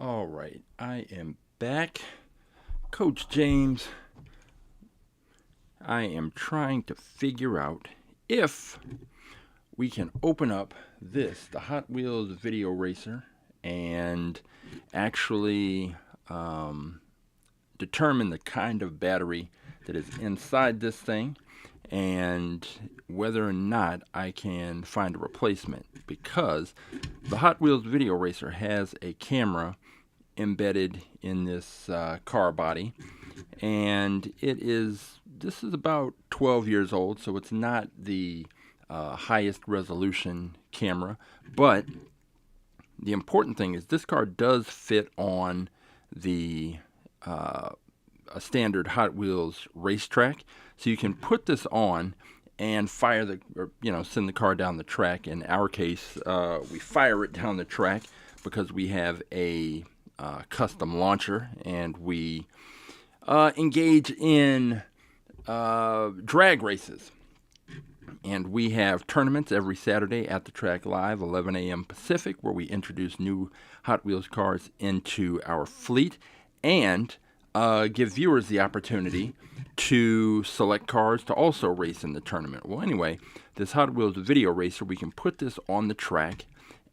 All right, I am back. Coach James, I am trying to figure out if we can open up the Hot Wheels Video Racer, and actually um, determine the kind of battery that is inside this thing and whether or not I can find a replacement, because the Hot Wheels Video Racer has a camera embedded in this car body, and this is about 12 years old, so it's not the highest resolution camera, but the important thing is this car does fit on the a standard Hot Wheels racetrack, so you can put this on and fire send the car down the track. In our case, we fire it down the track because we have a custom launcher, and we engage in drag races. And we have tournaments every Saturday at the track live, 11 a.m. Pacific, where we introduce new Hot Wheels cars into our fleet and give viewers the opportunity to select cars to also race in the tournament. Well, anyway, this Hot Wheels Video Racer, we can put this on the track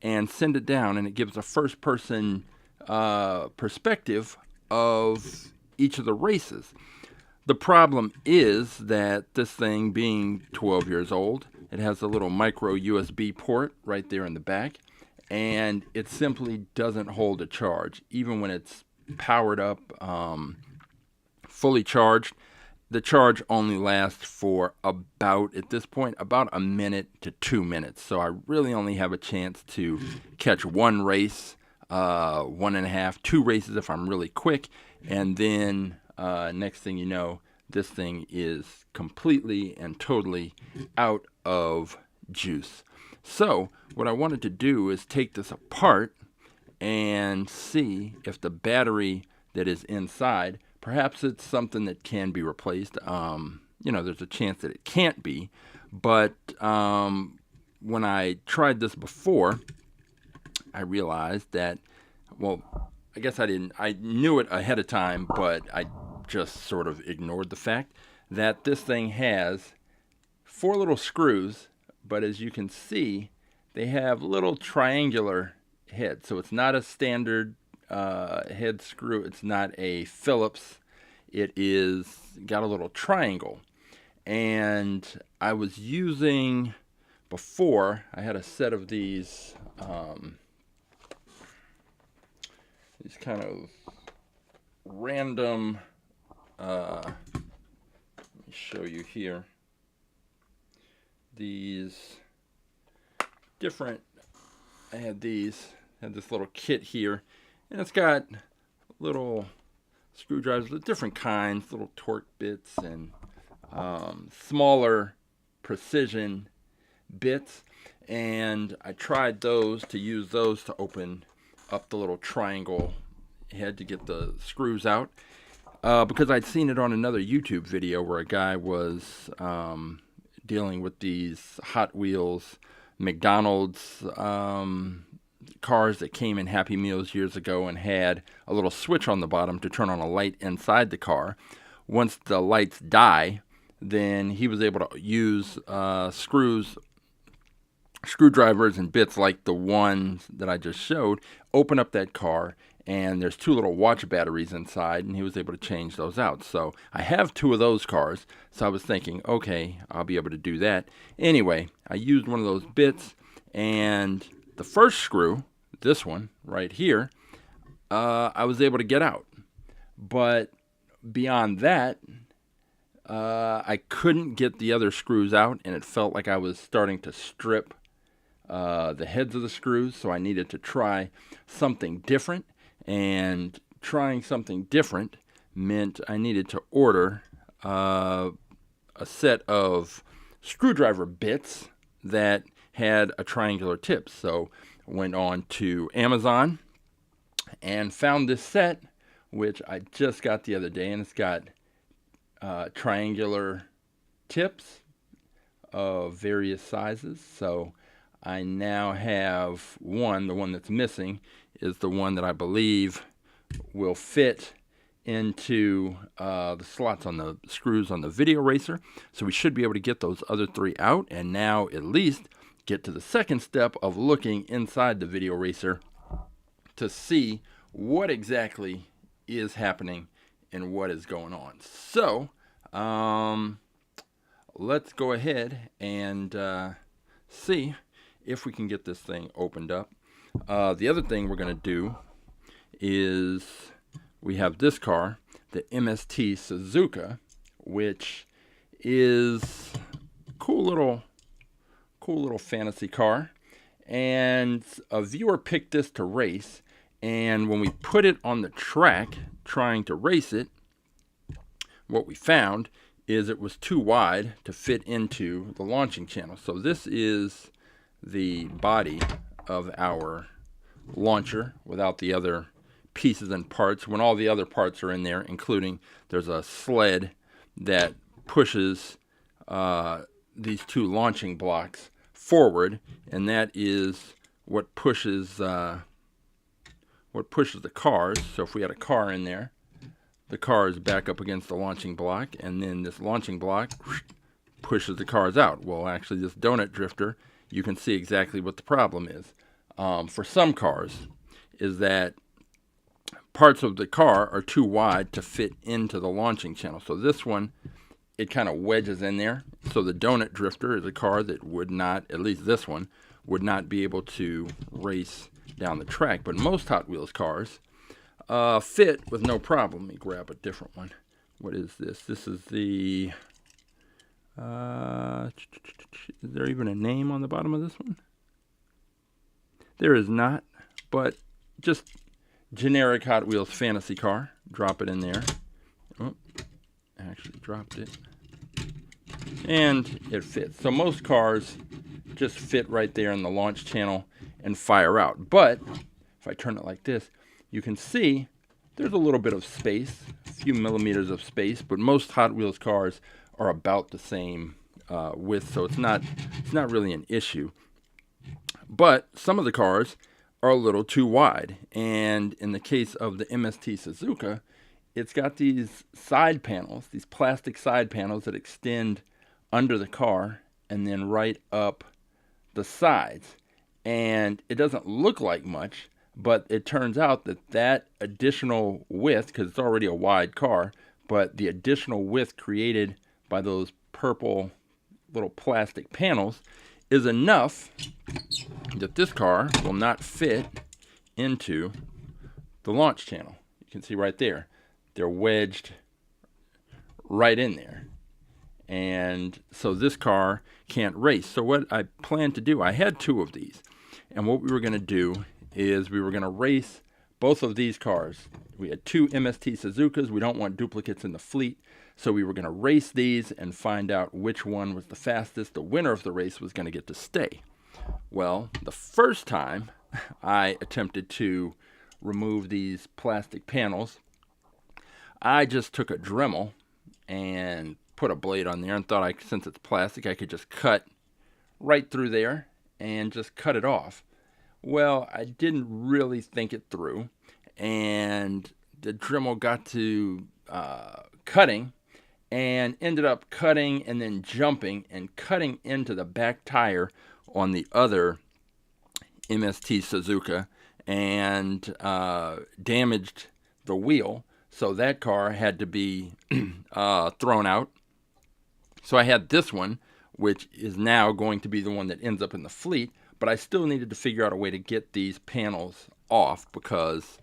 and send it down, and it gives a first-person perspective of each of the races. The problem is that this thing, being 12 years old, it has a little micro USB port right there in the back, and it simply doesn't hold a charge. Even when it's powered up, fully charged, the charge only lasts for at this point, about a minute to 2 minutes. So I really only have a chance to catch one race, one and a half, two races if I'm really quick, and then next thing you know, this thing is completely and totally out of juice. So what I wanted to do is take this apart and see if the battery that is inside, perhaps it's something that can be replaced. There's a chance that it can't be, but when I tried this before, I realized that, well, I guess I knew it ahead of time, but I just sort of ignored the fact that this thing has four little screws, but as you can see, they have little triangular heads. So it's not a standard head screw. It's not a Phillips. It is got a little triangle. And I was using, before, I had a set of these kind of random, let me show you here, these different, I had this little kit here, and it's got little screwdrivers of different kinds, little torque bits, and smaller precision bits, and I tried to use those to open up the little triangle head to get the screws out, because I'd seen it on another YouTube video where a guy was dealing with these Hot Wheels McDonald's cars that came in Happy Meals years ago and had a little switch on the bottom to turn on a light inside the car. Once the lights die, then he was able to use screwdrivers and bits like the ones that I just showed, open up that car, and there's two little watch batteries inside, and he was able to change those out. So I have two of those cars, so I was thinking, okay, I'll be able to do that. Anyway, I used one of those bits, and the first screw, this one right here, I was able to get out. But beyond that, I couldn't get the other screws out, and it felt like I was starting to strip the heads of the screws, so I needed to try something different. And trying something different meant I needed to order a set of screwdriver bits that had a triangular tip. So I went on to Amazon and found this set, which I just got the other day, and it's got triangular tips of various sizes. So I now have one. The one that's missing is the one that I believe will fit into the slots on the screws on the video eraser. So we should be able to get those other three out, and now at least get to the second step of looking inside the video eraser to see what exactly is happening and what is going on. So let's go ahead and see if we can get this thing opened up. The other thing we're going to do is we have this car, the MST-Suzuka, which is cool little fantasy car. And a viewer picked this to race, and when we put it on the track trying to race it, what we found is it was too wide to fit into the launching channel. So this is the body of our launcher without the other pieces and parts. When all the other parts are in there, including there's a sled that pushes these two launching blocks forward, and that is what pushes the cars. So if we had a car in there, the car is back up against the launching block, and then this launching block pushes the cars out. Well, actually, this donut drifter, you can see exactly what the problem is. For some cars, is that parts of the car are too wide to fit into the launching channel. So this one, it kind of wedges in there. So the donut drifter is a car that would not, at least this one, would not be able to race down the track. But most Hot Wheels cars fit with no problem. Let me grab a different one. What is this? This is the... is there even a name on the bottom of this one? There is not, but just generic Hot Wheels fantasy car. Drop it in there. Oh, actually dropped it. And it fits. So most cars just fit right there in the launch channel and fire out. But if I turn it like this, you can see there's a little bit of space, a few millimeters of space, but most Hot Wheels cars are about the same width, so it's not really an issue. But some of the cars are a little too wide, and in the case of the MST-Suzuka, it's got these side panels, these plastic side panels that extend under the car and then right up the sides. And it doesn't look like much, but it turns out that additional width, because it's already a wide car, but the additional width created by those purple little plastic panels is enough that this car will not fit into the launch channel. You can see right there, they're wedged right in there. And so this car can't race. So what I planned to do, I had two of these, and what we were going to do is we were going to race both of these cars. We had two MST-Suzukas. We don't want duplicates in the fleet. So we were going to race these and find out which one was the fastest. The winner of the race was going to get to stay. Well, the first time I attempted to remove these plastic panels, I just took a Dremel and put a blade on there and thought since it's plastic, I could just cut right through there and just cut it off. Well, I didn't really think it through, and the Dremel got to cutting and ended up cutting and then jumping and cutting into the back tire on the other MST-Suzuka and damaged the wheel. So that car had to be thrown out. So I had this one, which is now going to be the one that ends up in the fleet, but I still needed to figure out a way to get these panels off because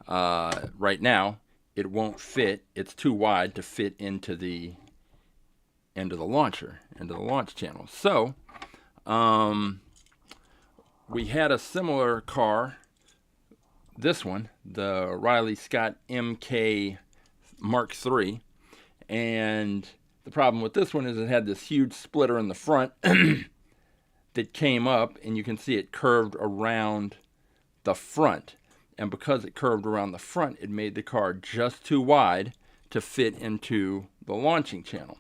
right now it won't fit. It's too wide to fit into the launcher, into the launch channel. So we had a similar car, this one, the Riley Scott MK Mark III, and the problem with this one is it had this huge splitter in the front that came up, and you can see it curved around the front. And because it curved around the front, it made the car just too wide to fit into the launching channel.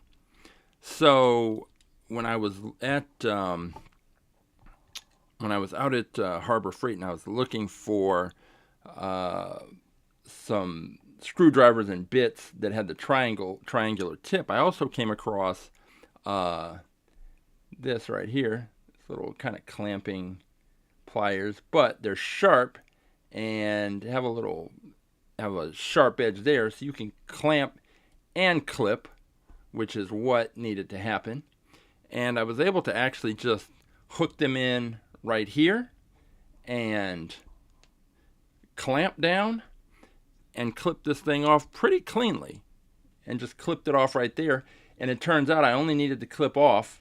So when I was at when I was out at Harbor Freight and I was looking for some screwdrivers and bits that had the triangular tip, I also came across this right here, this little kind of clamping pliers, but they're sharp and have a sharp edge there, so you can clamp and clip, which is what needed to happen. And I was able to actually just hook them in right here and clamp down and clip this thing off pretty cleanly, and just clipped it off right there. And it turns out I only needed to clip off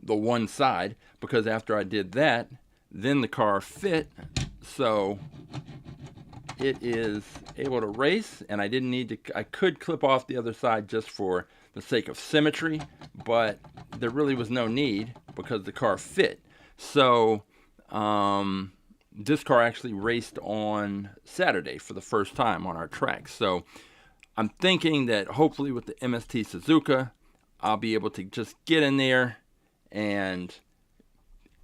the one side, because after I did that, then the car fit, so it is able to race. And I didn't need to, I could clip off the other side just for the sake of symmetry, but there really was no need because the car fit. So this car actually raced on Saturday for the first time on our track. So I'm thinking that hopefully with the MST-Suzuka, I'll be able to just get in there and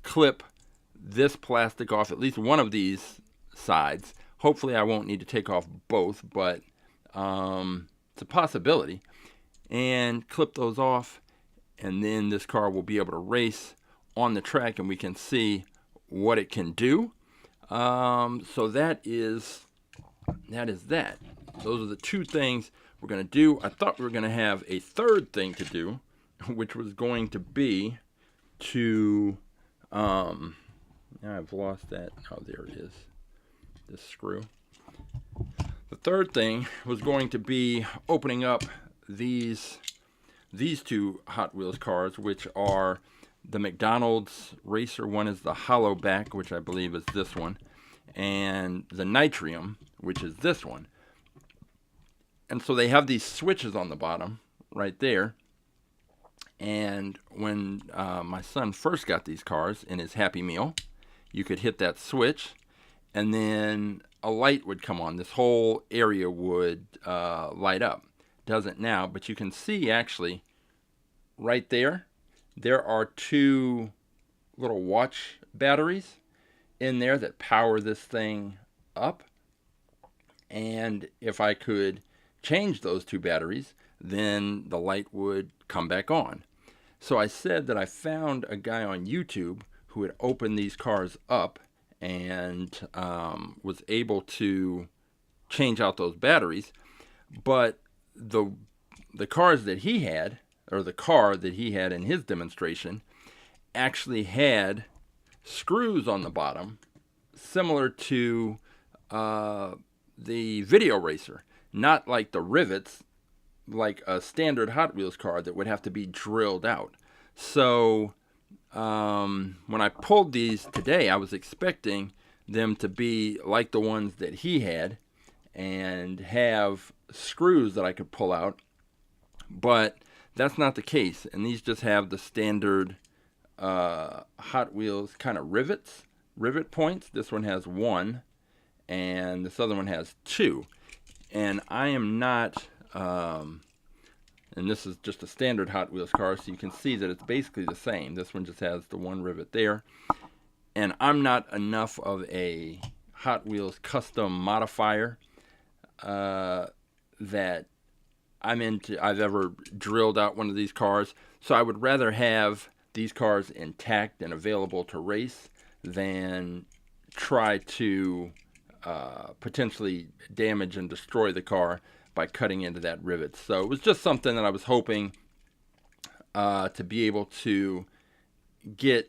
clip this plastic off, at least one of these sides. Hopefully I won't need to take off both, but it's a possibility. And clip those off, and then this car will be able to race on the track, and we can see what it can do. So that is that. Those are the two things we're going to do. I thought we were going to have a third thing to do, which was going to be to, now I've lost that. Oh, there it is. This screw. The third thing was going to be opening up these two Hot Wheels cars, which are the McDonald's Racer. One is the hollow back, which I believe is this one, and the Nitrium, which is this one. And so they have these switches on the bottom right there. And when my son first got these cars in his Happy Meal, you could hit that switch, and then a light would come on. This whole area would light up. Doesn't now, but you can see actually right there, there are two little watch batteries in there that power this thing up. And if I could change those two batteries, then the light would come back on. So I said that I found a guy on YouTube who had opened these cars up and was able to change out those batteries. But the cars that he had, or the car that he had in his demonstration, actually had screws on the bottom similar to the Video Racer. Not like the rivets, like a standard Hot Wheels car that would have to be drilled out. So when I pulled these today, I was expecting them to be like the ones that he had and have screws that I could pull out, but that's not the case. And these just have the standard Hot Wheels kind of rivet points. This one has one, and this other one has two. And I am not, and this is just a standard Hot Wheels car, so you can see that it's basically the same. This one just has the one rivet there. And I'm not enough of a Hot Wheels custom modifier that I've ever drilled out one of these cars. So I would rather have these cars intact and available to race than try to potentially damage and destroy the car by cutting into that rivet. So it was just something that I was hoping to be able to get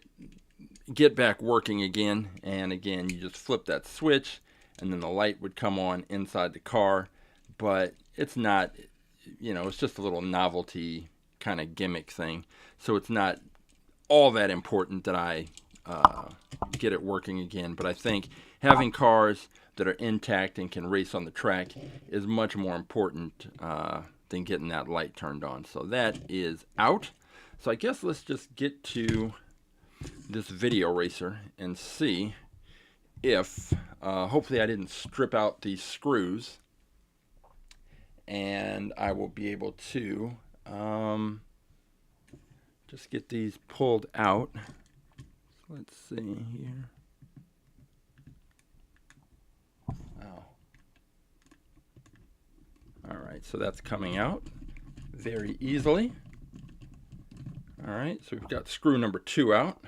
back working again. And again, you just flip that switch and then the light would come on inside the car. But it's not, it's just a little novelty kind of gimmick thing. So it's not all that important that I get it working again. But I think having cars that are intact and can race on the track is much more important than getting that light turned on. So that is out. So I guess let's just get to this Video Racer and see if, hopefully I didn't strip out these screws, and I will be able to just get these pulled out. let's see here. Oh. All right, so that's coming out very easily. All right, so we've got screw number 2 out.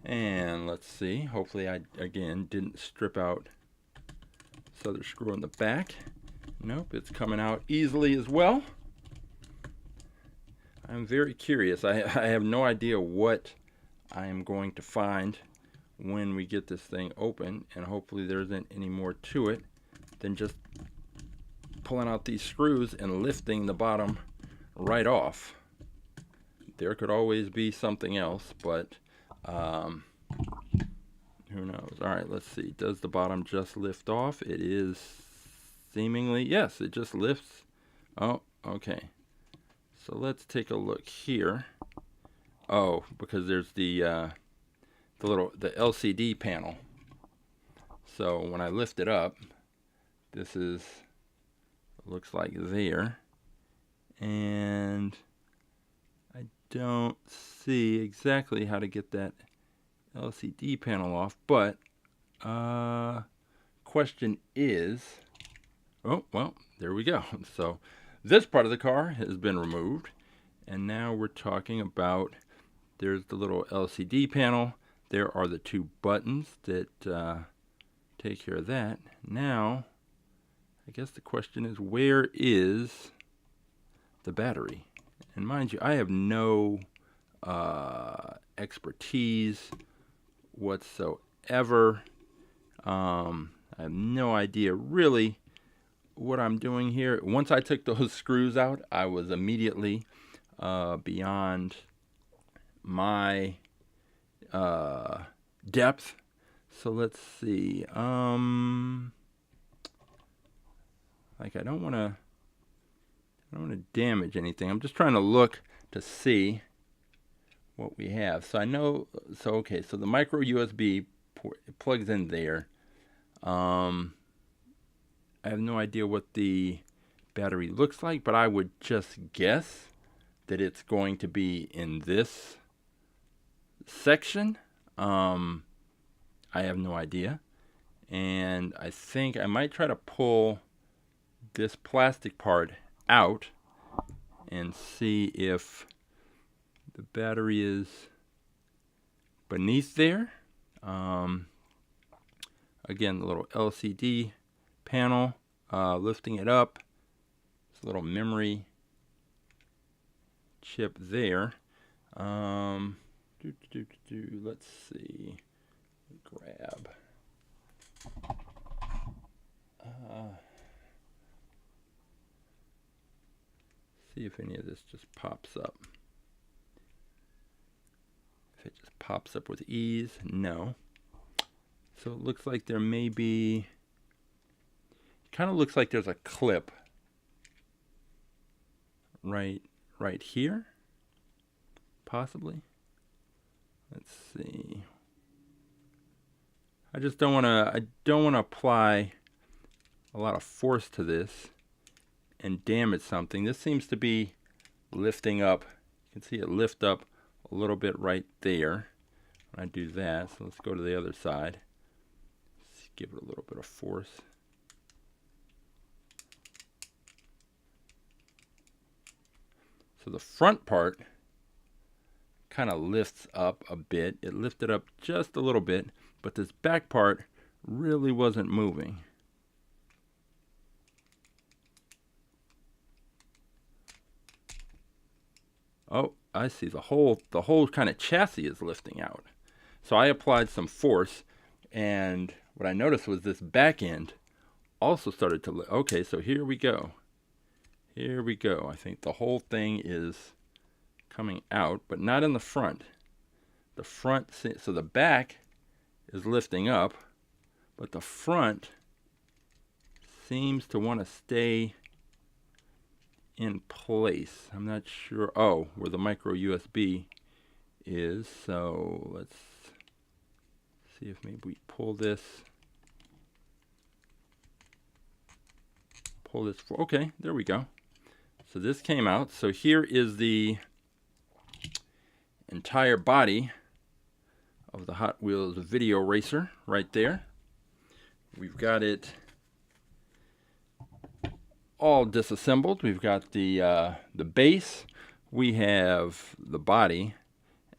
And let's see, hopefully I, again, didn't strip out this other screw in the back. Nope, it's coming out easily as well. I'm very curious. I have no idea what I am going to find when we get this thing open, and hopefully there isn't any more to it than just pulling out these screws and lifting the bottom right off. There could always be something else, but who knows? All right, let's see. Does the bottom just lift off? It is seemingly, yes, it just lifts. Oh, okay. So let's take a look here. Oh, because there's the LCD panel. So when I lift it up, this is, looks like there, and I don't see exactly how to get that LCD panel off, but question is, oh, well, there we go. So this part of the car has been removed, and now we're talking about, there's the little LCD panel, there are the 2 buttons that take care of that. Now, I guess the question is, where is the battery? And mind you, I have no expertise whatsoever. I have no idea really what I'm doing here. Once I took those screws out, I was immediately beyond my depth. So let's see. Like I don't want to damage anything. I'm just trying to look to see what we have. So I know, so okay, so the micro USB port, it plugs in there. I have no idea what the battery looks like, but I would just guess that it's going to be in this section. I have no idea. And I think I might try to pull this plastic part out and see if the battery is beneath there. Again, the little LCD panel, lifting it up. This little memory chip there. Let's see. Grab. See if any of this just pops up. If it just pops up with ease, no. So it looks like there may be, kind of looks like there's a clip right here, possibly. Let's see. I just don't want to apply a lot of force to this and damage something. This seems to be lifting up. You can see it lift up a little bit right there when I do that. So let's go to the other side. Let's give it a little bit of force. So the front part kind of lifts up a bit. It lifted up just a little bit, but this back part really wasn't moving. Oh, I see. The whole kind of chassis is lifting out. So I applied some force, and what I noticed was this back end also started to lift. Okay, so here we go. Here we go. I think the whole thing is coming out, but not in the front. The front, so the back is lifting up, but the front seems to want to stay in place. I'm not sure. Oh, where the micro USB is. So let's see if maybe we pull this. Okay, there we go. So this came out. So here is the entire body of the Hot Wheels video racer right there. We've got it all disassembled. We've got the base, we have the body,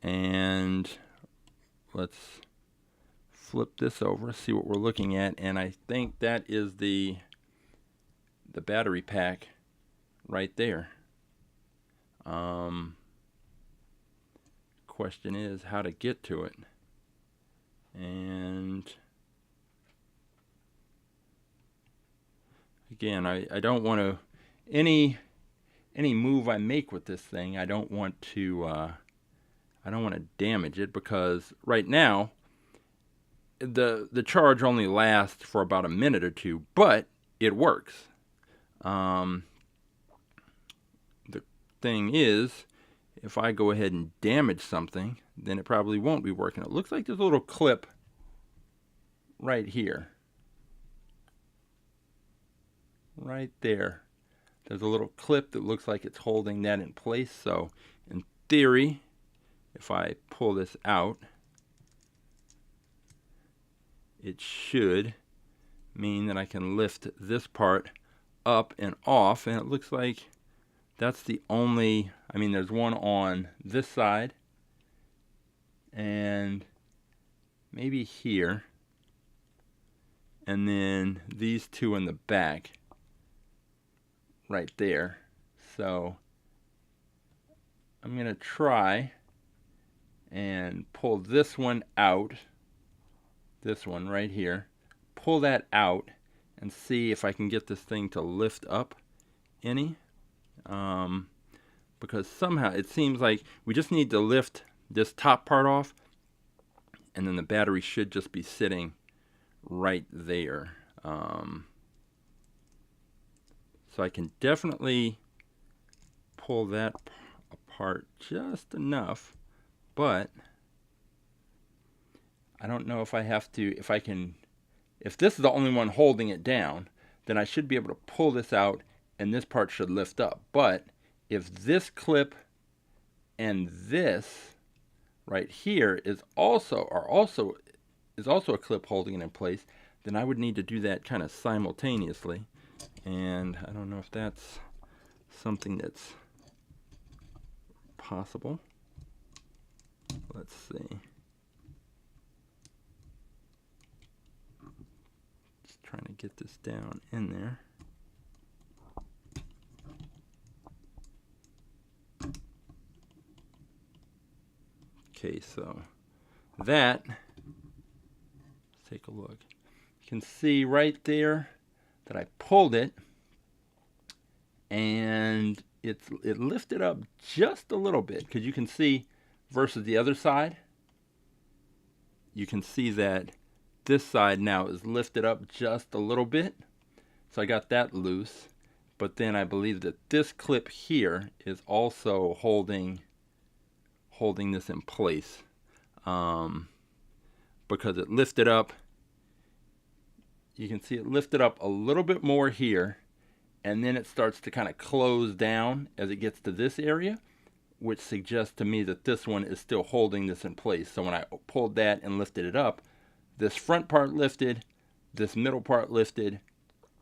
and let's flip this over, see what we're looking at, and I think that is the battery pack right there. Question is how to get to it, and again, I don't want to any move I make with this thing, I don't want to damage it, because right now the charge only lasts for about a minute or two, but it works. The thing is, if I go ahead and damage something, then it probably won't be working. It looks like there's a little clip right here. Right there. There's a little clip that looks like it's holding that in place. So in theory, if I pull this out, it should mean that I can lift this part up and off, and it looks like that's the only, I mean, there's one on this side and maybe here, and then these two in the back right there. So I'm going to try and pull this one out, this one right here, pull that out and see if I can get this thing to lift up any. Because somehow it seems like we just need to lift this top part off, and then the battery should just be sitting right there. So I can definitely pull that apart just enough, but I don't know if I have to, if I can, if this is the only one holding it down, then I should be able to pull this out and this part should lift up. But if this clip and this right here is also a clip holding it in place, then I would need to do that kind of simultaneously. And I don't know if that's something that's possible. Let's see. Just trying to get this down in there. Okay, so that, let's take a look. You can see right there that I pulled it, and it lifted up just a little bit, because you can see versus the other side, you can see that this side now is lifted up just a little bit. So I got that loose, but then I believe that this clip here is also holding this in place, because it lifted up. You can see it lifted up a little bit more here, and then it starts to kind of close down as it gets to this area, which suggests to me that this one is still holding this in place. So when I pulled that and lifted it up, this front part lifted, this middle part lifted,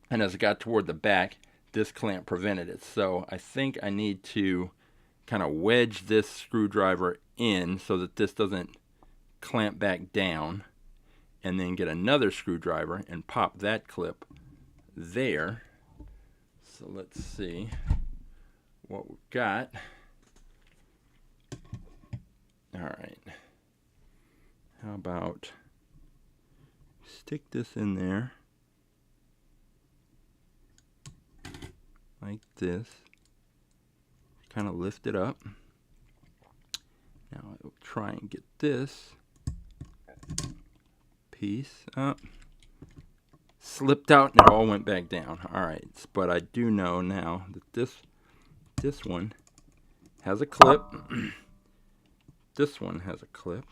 and as it got toward the back, this clamp prevented it. So I think I need to kind of wedge this screwdriver in so that this doesn't clamp back down, and then get another screwdriver and pop that clip there. So let's see what we've got. All right. How about stick this in there like this. Kind of lift it up. Now I'll try and get this piece up. Slipped out and it all went back down. Alright, but I do know now that this one has a clip. This one has a clip.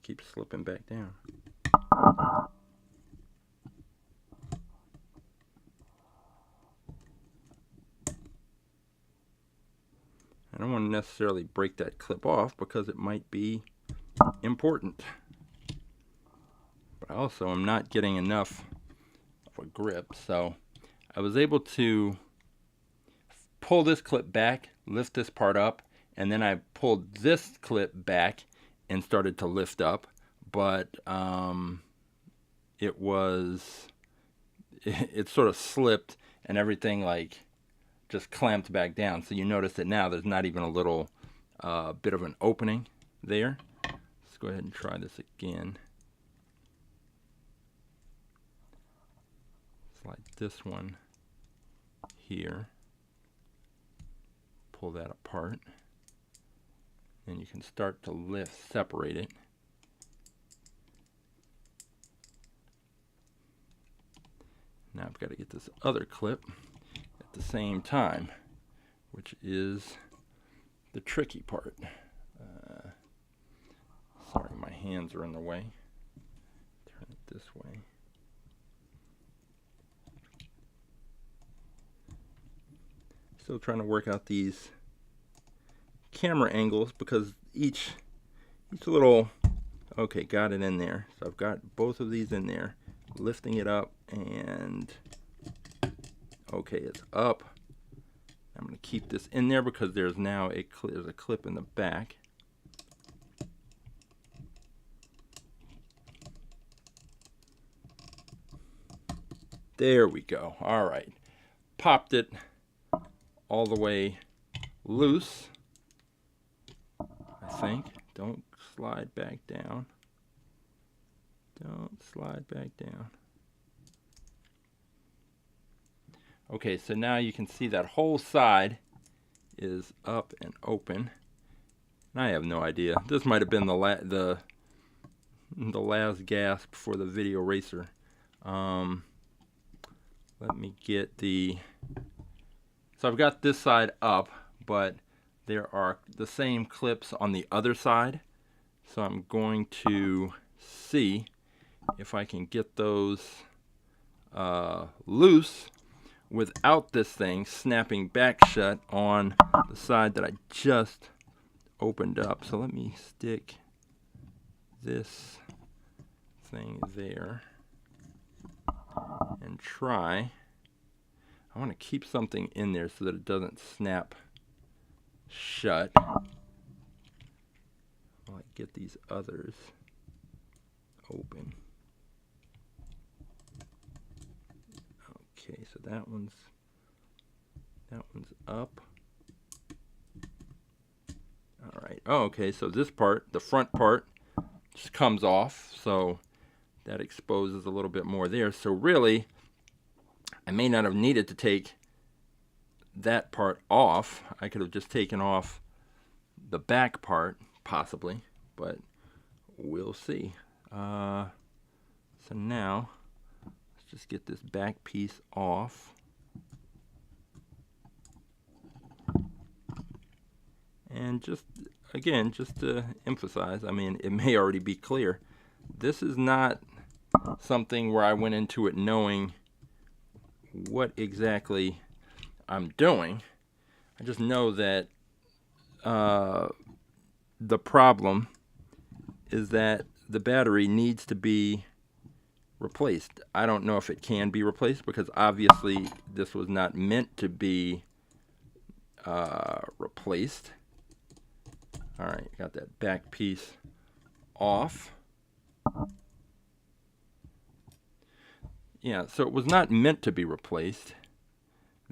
Keeps slipping back down. I don't want to necessarily break that clip off because it might be important. But also I'm not getting enough of a grip, so I was able to pull this clip back, lift this part up, and then I pulled this clip back and started to lift up, but it sort of slipped and everything like just clamped back down. So you notice that now there's not even a little bit of an opening there. Let's go ahead and try this again. Slide this one here, pull that apart, and you can start to separate it. Now I've got to get this other clip at the same time, which is the tricky part. Sorry, my hands are in the way. Turn it this way. Still trying to work out these camera angles because each little, okay, got it in there. So I've got both of these in there, lifting it up, and okay, it's up. I'm going to keep this in there because there's now there's a clip in the back. There we go. All right. Popped it all the way loose, I think. Don't slide back down. Don't slide back down. Okay, so now you can see that whole side is up and open. And I have no idea. This might have been the last gasp for the video eraser. Let me get so I've got this side up, but there are the same clips on the other side. So I'm going to see if I can get those loose without this thing snapping back shut on the side that I just opened up. So let me stick this thing there and try. I want to keep something in there so that it doesn't snap shut while I get these others open. Okay, so that one's up. All right. Oh, okay, so this part, the front part, just comes off, so that exposes a little bit more there. So really, I may not have needed to take that part off. I could have just taken off the back part, possibly, but we'll see. So now, let's just get this back piece off. And just, again, just to emphasize, I mean, it may already be clear. This is not something where I went into it knowing what exactly I'm doing. I just know that the problem is that the battery needs to be replaced. I don't know if it can be replaced because obviously this was not meant to be replaced. All right, got that back piece off. Yeah, so it was not meant to be replaced.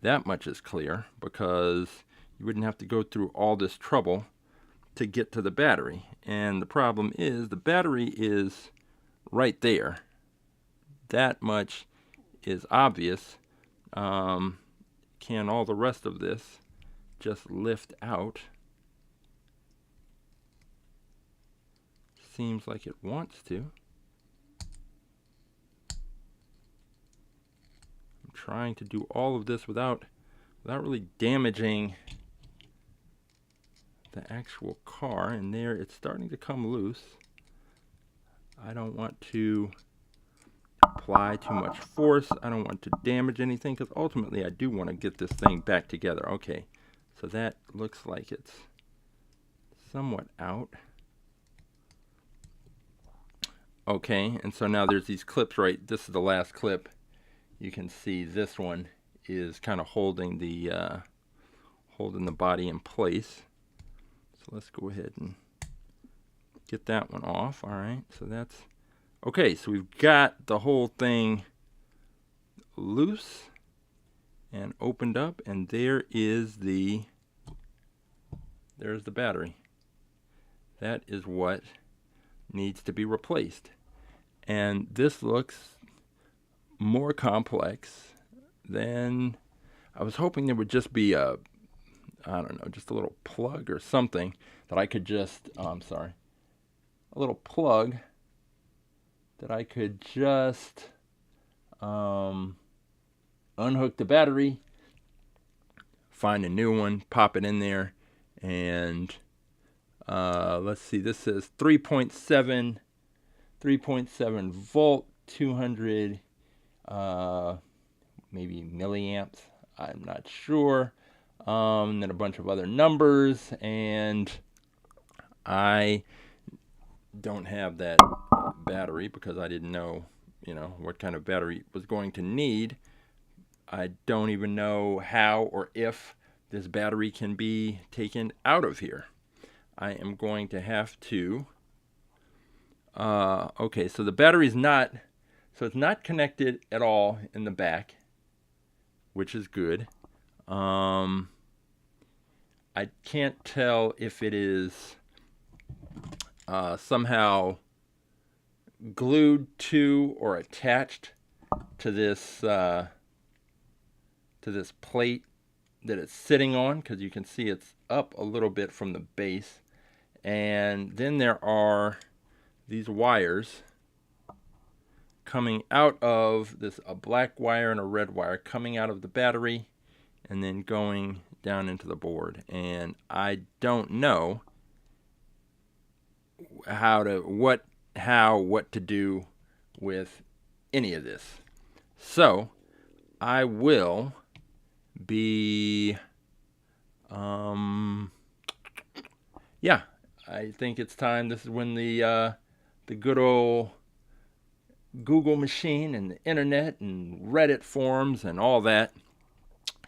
That much is clear because you wouldn't have to go through all this trouble to get to the battery. And the problem is the battery is right there. That much is obvious. Can all the rest of this just lift out? Seems like it wants to. I'm trying to do all of this without really damaging the actual car, and there it's starting to come loose. I don't want to apply too much force. I don't want to damage anything because ultimately I do want to get this thing back together. Okay, So that looks like it's somewhat out. Okay, and so now there's these clips, right? This is the last clip. You can see this one is kind of holding the body in place. So let's go ahead and get that one off. All right, so that's okay. So we've got the whole thing loose and opened up, and there's the battery. That is what needs to be replaced. And this looks more complex than I was hoping. There would just be I don't know, just a little plug or something that I could just, a little plug that I could just unhook the battery, find a new one, pop it in there, and let's see, this says 3.7 volt, 200 maybe milliamps, I'm not sure. And then a bunch of other numbers, and I don't have that battery because I didn't know, what kind of battery it was going to need. I don't even know how or if this battery can be taken out of here. I am going to have to, okay, so the battery's not, so it's not connected at all in the back, which is good. I can't tell if it is somehow glued to or attached to this plate that it's sitting on, because you can see it's up a little bit from the base, and then there are these wires coming out of this, a black wire and a red wire coming out of the battery and then going down into the board, and I don't know what to do with any of this. So I will be yeah, I think it's time. This is when the good old Google machine and the internet and Reddit forums and all that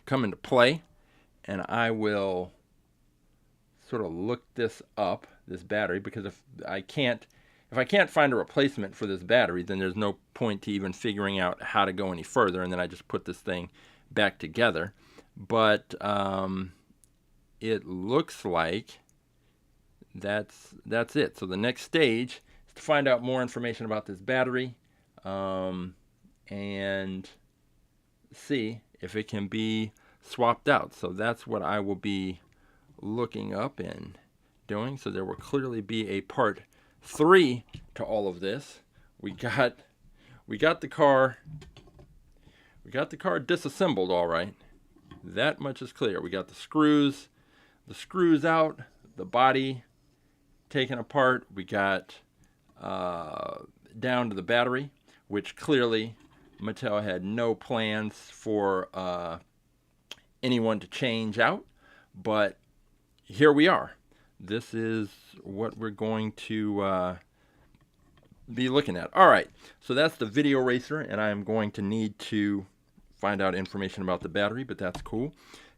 come into play, and I will sort of look this up, this battery, because if I can't find a replacement for this battery, then there's no point to even figuring out how to go any further, and then I just put this thing back together. But it looks like that's it. So the next stage is to find out more information about this battery, and see if it can be swapped out. So that's what I will be looking up and doing. So there will clearly be a part 3 to all of this. We got the car disassembled, all right. That much is clear. We got the screws out, the body taken apart. We got down to the battery, which clearly Mattel had no plans for anyone to change out, but here we are. This is what we're going to be looking at. All right, so that's the video racer, and I'm going to need to find out information about the battery, but that's cool.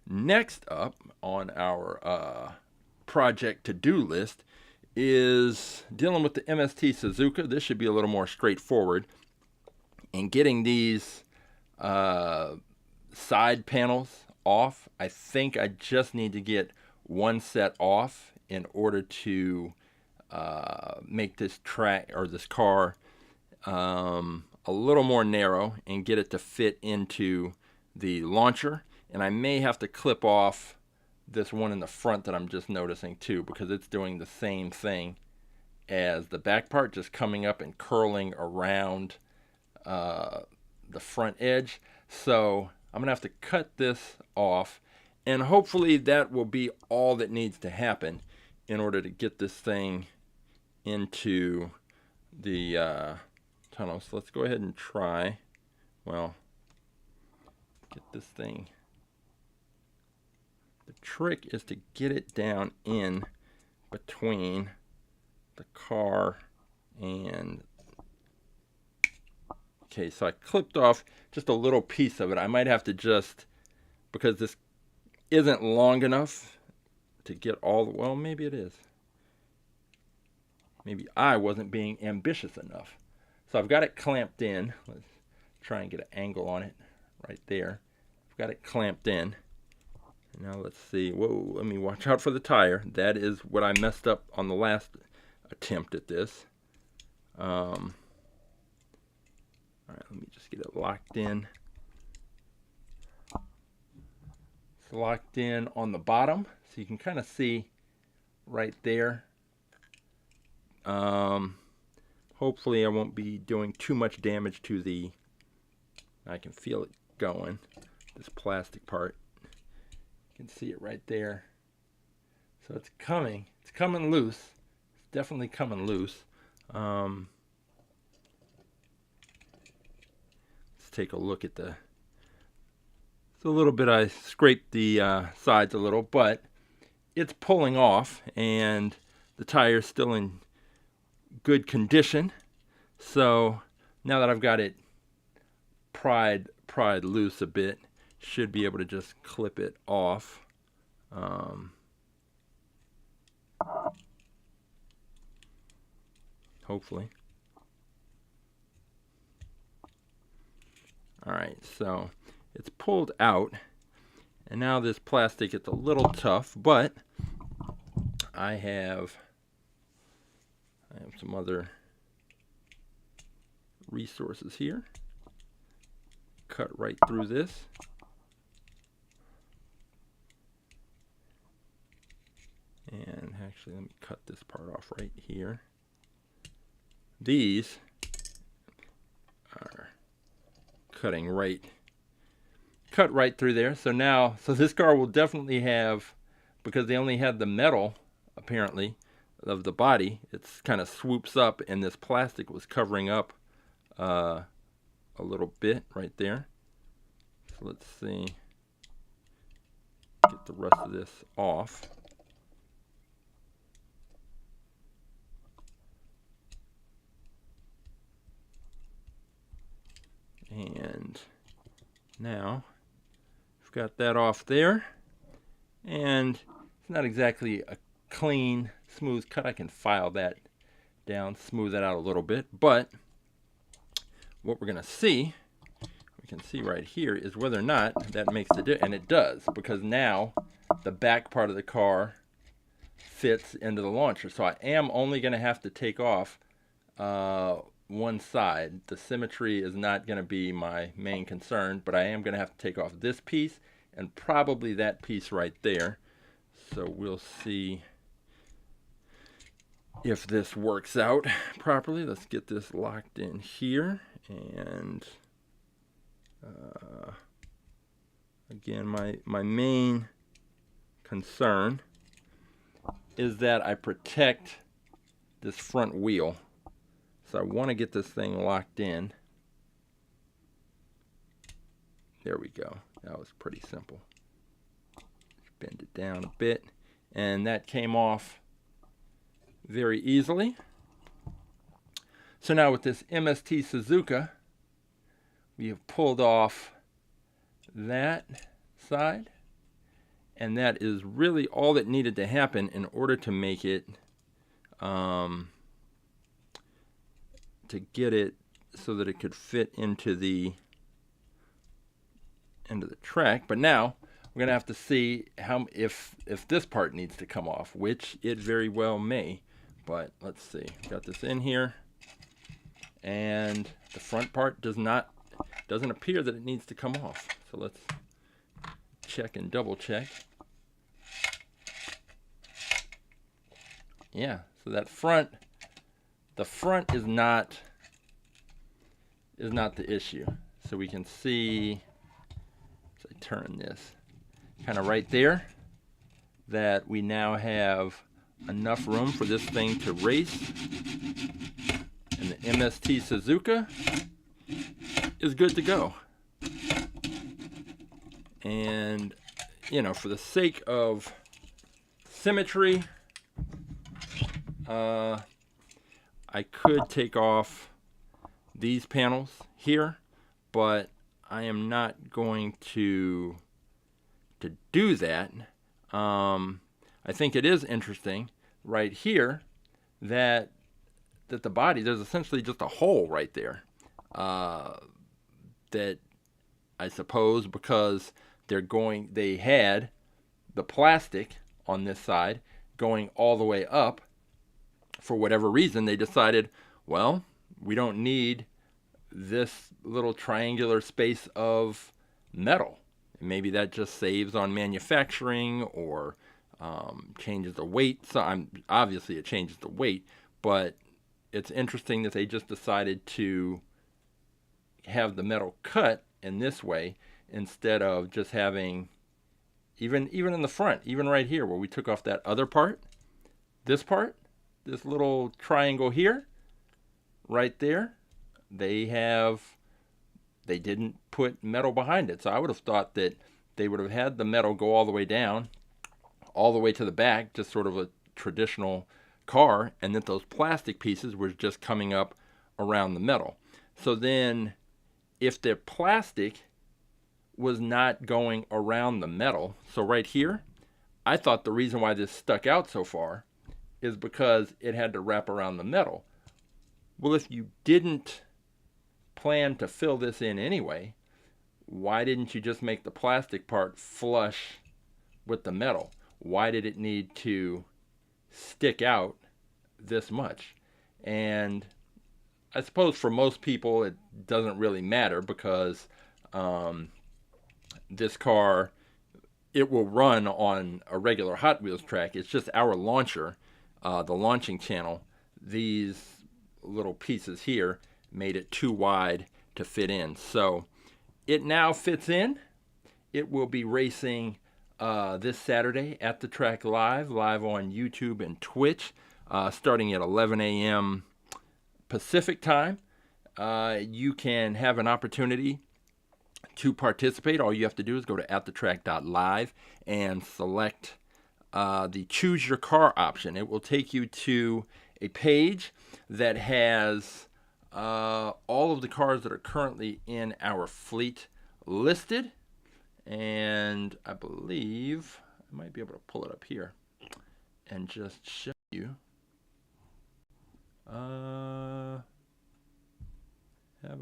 Next up on our project to-do list is dealing with the MST-Suzuka. This should be a little more straightforward. And getting these side panels off, I think I just need to get one set off in order to make this car a little more narrow and get it to fit into the launcher. And I may have to clip off this one in the front that I'm just noticing too, because it's doing the same thing as the back part, just coming up and curling around the front edge. So I'm gonna have to cut this off, and hopefully that will be all that needs to happen in order to get this thing into the tunnel. So let's go ahead and try, get this thing The trick is to get it down in between the car and... Okay, so I clipped off just a little piece of it. I might have to just, because this isn't long enough to get all the... Well, maybe it is. Maybe I wasn't being ambitious enough. So I've got it clamped in. Let's try and get an angle on it right there. I've got it clamped in. Now let's see. Whoa, let me watch out for the tire. That is what I messed up on the last attempt at this. All right, let me just get it locked in. It's locked in on the bottom, so you can kind of see right there. Hopefully I won't be doing too much damage to the... I can feel it going, this plastic part. You can see it right there. So it's coming loose. It's definitely coming loose. Let's take a look at the... It's a little bit, I scraped the sides a little, but it's pulling off, and the tire's still in good condition. So now that I've got it pried loose a bit, should be able to just clip it off. Hopefully. Alright, so it's pulled out, and now this plastic, it's a little tough, but I have some other resources here. Cut right through this. And actually, let me cut this part off right here. These are cut right through there. So now, this car will definitely have, because they only had the metal, apparently, of the body, it's kind of swoops up, and this plastic was covering up a little bit right there. So let's see, get the rest of this off. And now we've got that off there, and it's not exactly a clean, smooth cut. I can file that down, smooth that out a little bit, but what we're going to see, we can see right here, is whether or not that makes the difference. And it does, because now the back part of the car fits into the launcher. So I am only going to have to take off one side. The symmetry is not going to be my main concern, but I am going to have to take off this piece and probably that piece right there. So we'll see if this works out properly. Let's get this locked in here. And again, my main concern is that I protect this front wheel. So I want to get this thing locked in. There we go. That was pretty simple. Just bend it down a bit, and that came off very easily. So now with this MST-Suzuka, we have pulled off that side, and that is really all that needed to happen in order to make it to get it so that it could fit into the track. But now we're gonna have to see if this part needs to come off, which it very well may. But let's see. Got this in here, and the front part doesn't appear that it needs to come off. So let's check and double check. Yeah, so that the front is not the issue. So we can see, as I turn this, kind of right there, that we now have enough room for this thing to race. And the MST-Suzuka is good to go. And you know, for the sake of symmetry, I could take off these panels here, but I am not going to do that. I think it is interesting right here that the body, there's essentially just a hole right there. That I suppose because they had the plastic on this side going all the way up. For whatever reason, they decided, well, we don't need this little triangular space of metal. Maybe that just saves on manufacturing or changes the weight. So obviously it changes the weight, but it's interesting that they just decided to have the metal cut in this way instead of just having, even in the front, even right here where we took off that other part, this little triangle here, right there, they didn't put metal behind it. So I would have thought that they would have had the metal go all the way down, all the way to the back, just sort of a traditional car, and that those plastic pieces were just coming up around the metal. So then if the plastic was not going around the metal, so right here, I thought the reason why this stuck out so far is because it had to wrap around the metal. Well, if you didn't plan to fill this in anyway, why didn't you just make the plastic part flush with the metal? Why did it need to stick out this much? And I suppose for most people it doesn't really matter because this car, it will run on a regular Hot Wheels track. It's just our launcher, the launching channel, these little pieces here made it too wide to fit in. So it now fits in. It will be racing this Saturday at the track live on YouTube and Twitch, starting at 11 a.m. Pacific time. You can have an opportunity to participate. All you have to do is go to atthetrack.live and select the choose your car option. It will take you to a page that has all of the cars that are currently in our fleet listed. And I believe I might be able to pull it up here and just show you. Have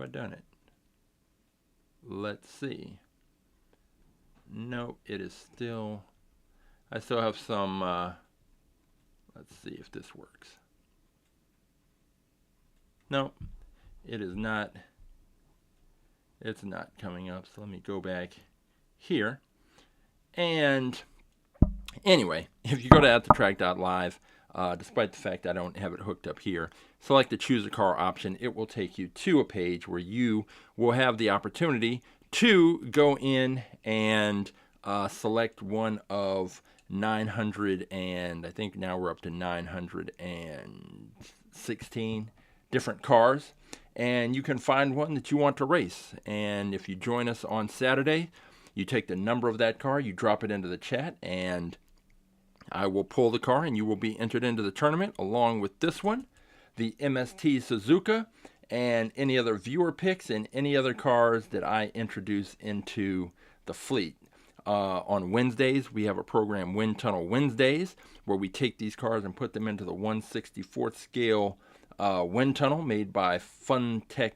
I done it? Let's see. No, it is still, I still have some, let's see if this works. No, it is not, it's not coming up. So let me go back here. And anyway, if you go to atthetrack.live, despite the fact I don't have it hooked up here, select the choose a car option. It will take you to a page where you will have the opportunity to go in and select one of 900, and I think now we're up to 916 different cars, and you can find one that you want to race. And if you join us on Saturday, you take the number of that car, you drop it into the chat, and I will pull the car and you will be entered into the tournament along with this one, the MST-Suzuka, and any other viewer picks and any other cars that I introduce into the fleet. On Wednesdays, we have a program, Wind Tunnel Wednesdays, where we take these cars and put them into the 1/64th scale wind tunnel made by Funtech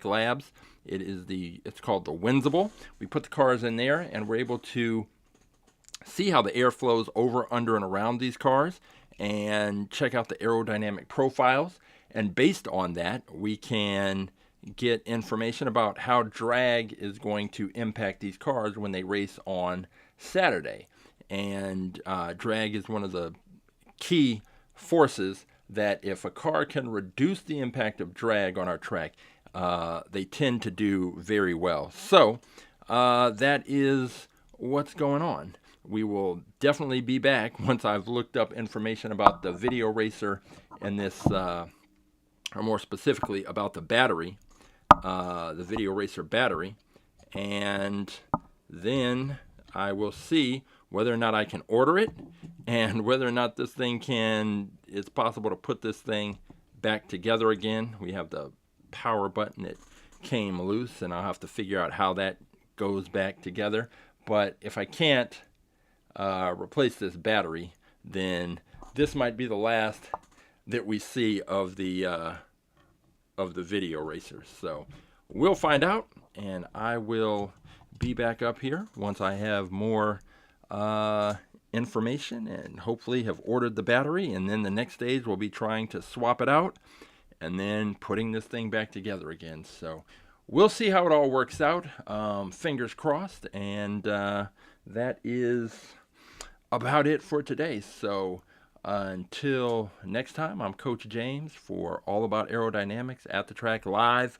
Labs. It's called the Winsible. We put the cars in there and we're able to see how the air flows over, under, and around these cars and check out the aerodynamic profiles. And based on that, we can get information about how drag is going to impact these cars when they race on Saturday. And drag is one of the key forces that if a car can reduce the impact of drag on our track, they tend to do very well. So that is what's going on. We will definitely be back once I've looked up information about the video racer and this, or more specifically about the battery, the video racer battery. And then I will see whether or not I can order it and whether or not this thing it's possible to put this thing back together again. We have the power button that came loose, and I'll have to figure out how that goes back together. But if I can't replace this battery, then this might be the last that we see of the video racer. So we'll find out, and I will be back up here once I have more information and hopefully have ordered the battery. And then the next stage we'll be trying to swap it out and then putting this thing back together again. So we'll see how it all works out. Fingers crossed. And that is about it for today. So until next time, I'm Coach James for All About Aerodynamics at the Track Live,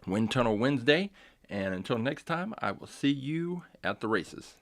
Wind Tunnel Wednesday. And until next time, I will see you at the races.